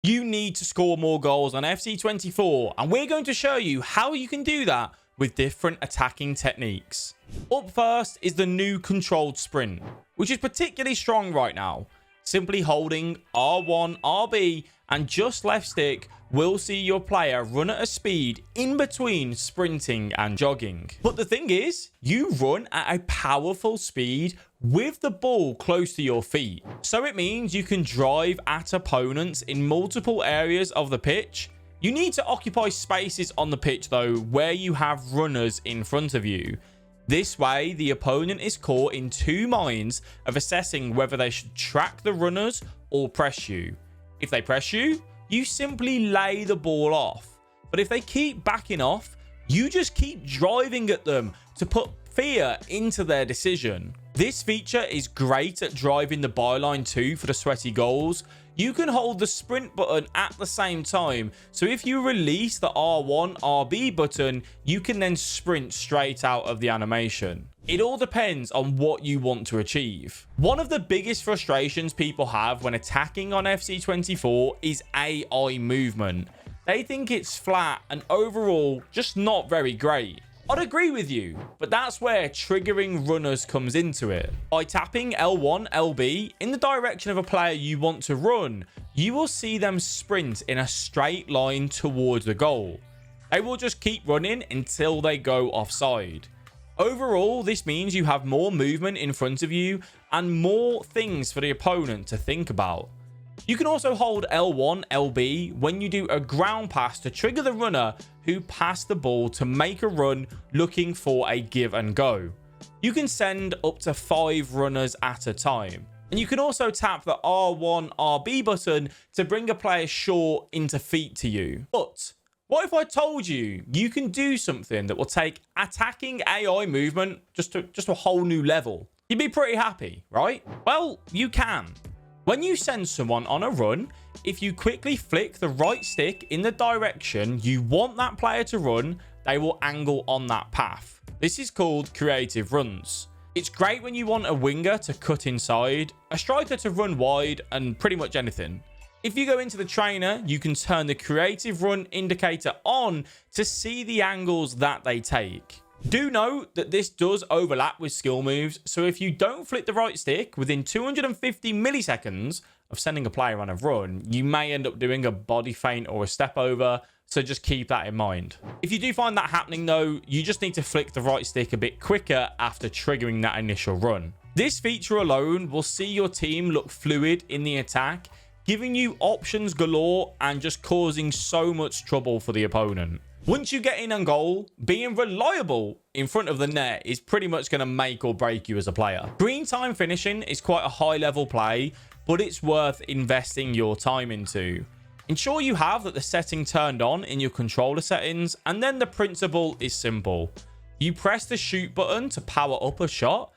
You need to score more goals on FC24, and we're going to show you how you can do that with different attacking techniques. Up first is the new controlled sprint, which is particularly strong right now. Simply holding R1, RB, and just left stick will see your player run at a speed in between sprinting and jogging. But the thing is, you run at a powerful speed with the ball close to your feet. So it means you can drive at opponents in multiple areas of the pitch. You need to occupy spaces on the pitch though, where you have runners in front of you. This way, the opponent is caught in two minds of assessing whether they should track the runners or press you. If they press you, you simply lay the ball off. But if they keep backing off, you just keep driving at them to put fear into their decision. This feature is great at driving the byline too for the sweaty goals. You can hold the sprint button at the same time, so if you release the R1 RB button, you can then sprint straight out of the animation. It all depends on what you want to achieve. One of the biggest frustrations people have when attacking on FC24 is AI movement. They think it's flat and overall just not very great. I'd agree with you, but that's where triggering runners comes into it. By tapping L1, LB in the direction of a player you want to run, you will see them sprint in a straight line towards the goal. They will just keep running until they go offside. Overall, this means you have more movement in front of you and more things for the opponent to think about. You can also hold L1, LB when you do a ground pass to trigger the runner who passed the ball to make a run looking for a give and go. You can send up to 5 runners at a time. And you can also tap the R1, RB button to bring a player short into feet to you. But what if I told you you can do something that will take attacking AI movement just to a whole new level? You'd be pretty happy, right? Well, you can. When you send someone on a run, if you quickly flick the right stick in the direction you want that player to run, they will angle on that path. This is called creative runs. It's great when you want a winger to cut inside, a striker to run wide, and pretty much anything. If you go into the trainer, you can turn the creative run indicator on to see the angles that they take. Do note that this does overlap with skill moves, so if you don't flick the right stick within 250 milliseconds of sending a player on a run, you may end up doing a body feint or a step over, so just keep that in mind. If you do find that happening though, you just need to flick the right stick a bit quicker after triggering that initial run. This feature alone will see your team look fluid in the attack, giving you options galore and just causing so much trouble for the opponent. Once you get in on goal, being reliable in front of the net is pretty much going to make or break you as a player. Green time finishing is quite a high level play, but it's worth investing your time into. Ensure you have the setting turned on in your controller settings, and then the principle is simple. You press the shoot button to power up a shot,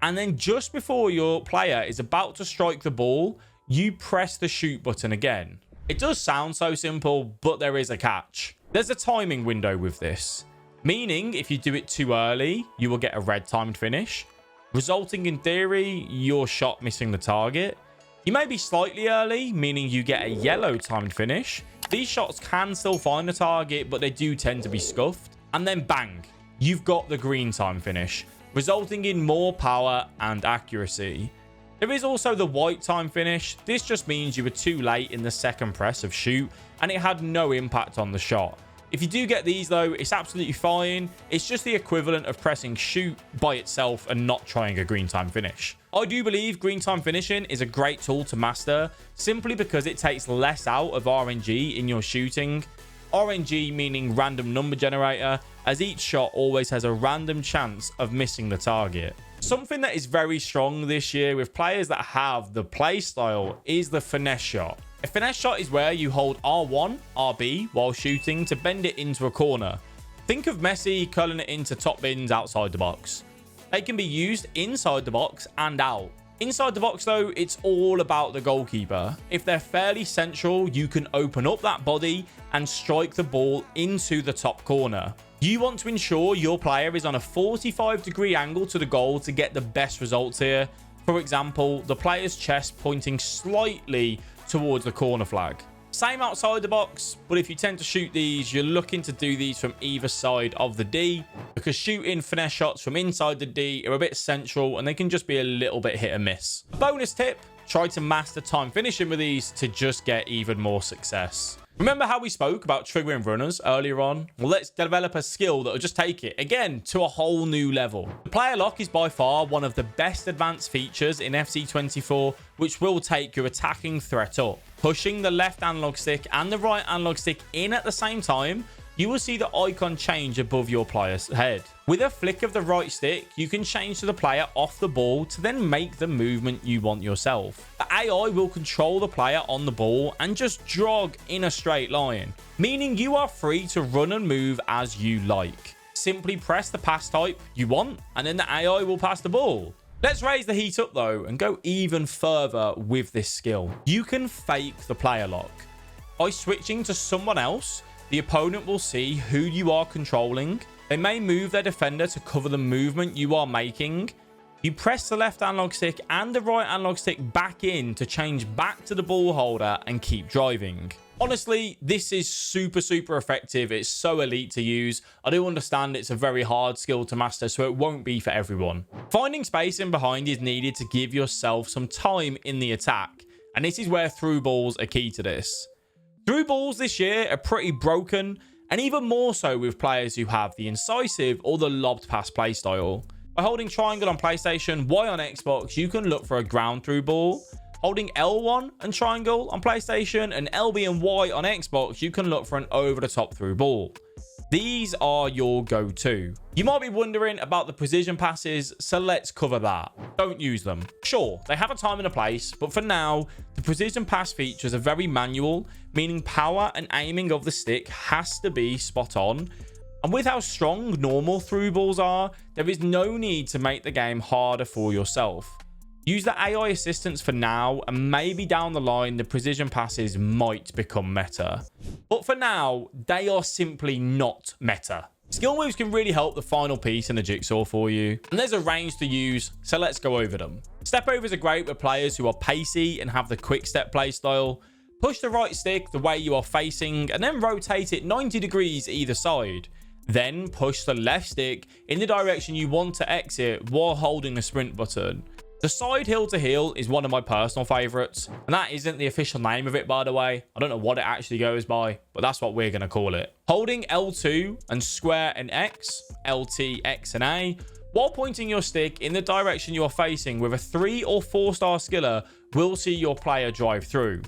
and then just before your player is about to strike the ball, you press the shoot button again. It does sound so simple, but there is a catch. There's a timing window with this, meaning if you do it too early, you will get a red timed finish, resulting in theory, your shot missing the target. You may be slightly early, meaning you get a yellow timed finish. These shots can still find the target, but they do tend to be scuffed. And then bang, you've got the green time finish, resulting in more power and accuracy. There is also the white time finish. This just means you were too late in the second press of shoot and it had no impact on the shot. If you do get these though, it's absolutely fine. It's just the equivalent of pressing shoot by itself and not trying a green time finish. I do believe green time finishing is a great tool to master simply because it takes less out of RNG in your shooting. RNG meaning random number generator, as each shot always has a random chance of missing the target. Something that is very strong this year with players that have the play style is the finesse shot. A finesse shot is where you hold R1, RB while shooting to bend it into a corner. Think of Messi curling it into top bins outside the box. They can be used inside the box and out. Inside the box though, it's all about the goalkeeper. If they're fairly central, you can open up that body and strike the ball into the top corner. You want to ensure your player is on a 45-degree angle to the goal to get the best results here. For example, the player's chest pointing slightly towards the corner flag. Same outside the box, but if you tend to shoot these, you're looking to do these from either side of the D, because shooting finesse shots from inside the D are a bit central and they can just be a little bit hit and miss. A bonus tip, try to master time finishing with these to just get even more success. Remember how we spoke about triggering runners earlier on? Well, let's develop a skill that will just take it, again, to a whole new level. The player lock is by far one of the best advanced features in FC 24, which will take your attacking threat up. Pushing the left analog stick and the right analog stick in at the same time, you will see the icon change above your player's head. With a flick of the right stick, you can change to the player off the ball to then make the movement you want yourself. The AI will control the player on the ball and just jog in a straight line, meaning you are free to run and move as you like. Simply press the pass type you want, and then the AI will pass the ball. Let's raise the heat up though and go even further with this skill. You can fake the player lock. By switching to someone else, the opponent will see who you are controlling. They may move their defender to cover the movement you are making. You press the left analog stick and the right analog stick back in to change back to the ball holder and keep driving. Honestly, this is super effective. It's so elite to use. I do understand it's a very hard skill to master, so it won't be for everyone. Finding space in behind is needed to give yourself some time in the attack, and this is where through balls are key to this. Through balls this year are pretty broken, and even more so with players who have the incisive or the lobbed pass playstyle. By holding triangle on PlayStation, Y on Xbox, you can look for a ground through ball. Holding L1 and triangle on PlayStation and LB and Y on Xbox, you can look for an over-the-top through ball. These are your go-to. You might be wondering about the precision passes, so let's cover that. Don't use them. Sure, they have a time and a place, but for now, the precision pass features are very manual, meaning power and aiming of the stick has to be spot on. And with how strong normal through balls are, there is no need to make the game harder for yourself. Use the AI assistance for now, and maybe down the line, the precision passes might become meta. But for now, they are simply not meta. Skill moves can really help the final piece in the jigsaw for you, and there's a range to use, so let's go over them. Step overs are great with players who are pacey and have the quick step play style. Push the right stick the way you are facing, and then rotate it 90 degrees either side. Then push the left stick in the direction you want to exit while holding the sprint button. The side heel to heel is one of my personal favorites, and that isn't the official name of it, by the way. I don't know what it actually goes by, but that's what we're going to call it. Holding L2 and square and X, LT, X and A, while pointing your stick in the direction you are facing with a 3 or 4 star skiller will see your player drive through.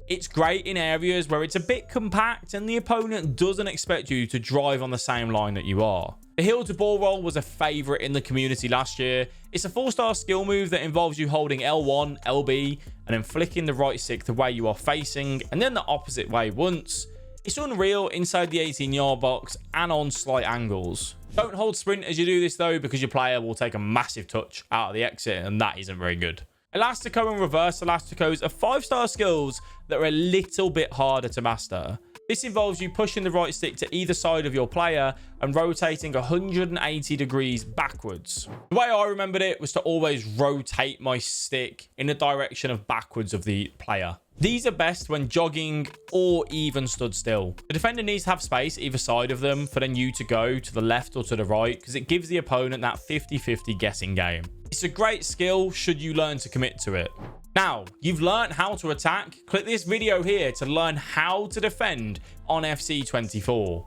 It's great in areas where it's a bit compact and the opponent doesn't expect you to drive on the same line that you are. The heel to ball roll was a favorite in the community last year. It's a 4-star skill move that involves you holding L1, LB, and then flicking the right stick the way you are facing, and then the opposite way once. It's unreal inside the 18-yard box and on slight angles. Don't hold sprint as you do this though, because your player will take a massive touch out of the exit, and that isn't very good. Elastico and reverse Elasticos are 5-star skills that are a little bit harder to master. This involves you pushing the right stick to either side of your player and rotating 180 degrees backwards. The way I remembered it was to always rotate my stick in the direction of backwards of the player. These are best when jogging or even stood still. The defender needs to have space either side of them for then you to go to the left or to the right, because it gives the opponent that 50-50 guessing game. It's a great skill should you learn to commit to it. Now, you've learned how to attack. Click this video here to learn how to defend on FC 24.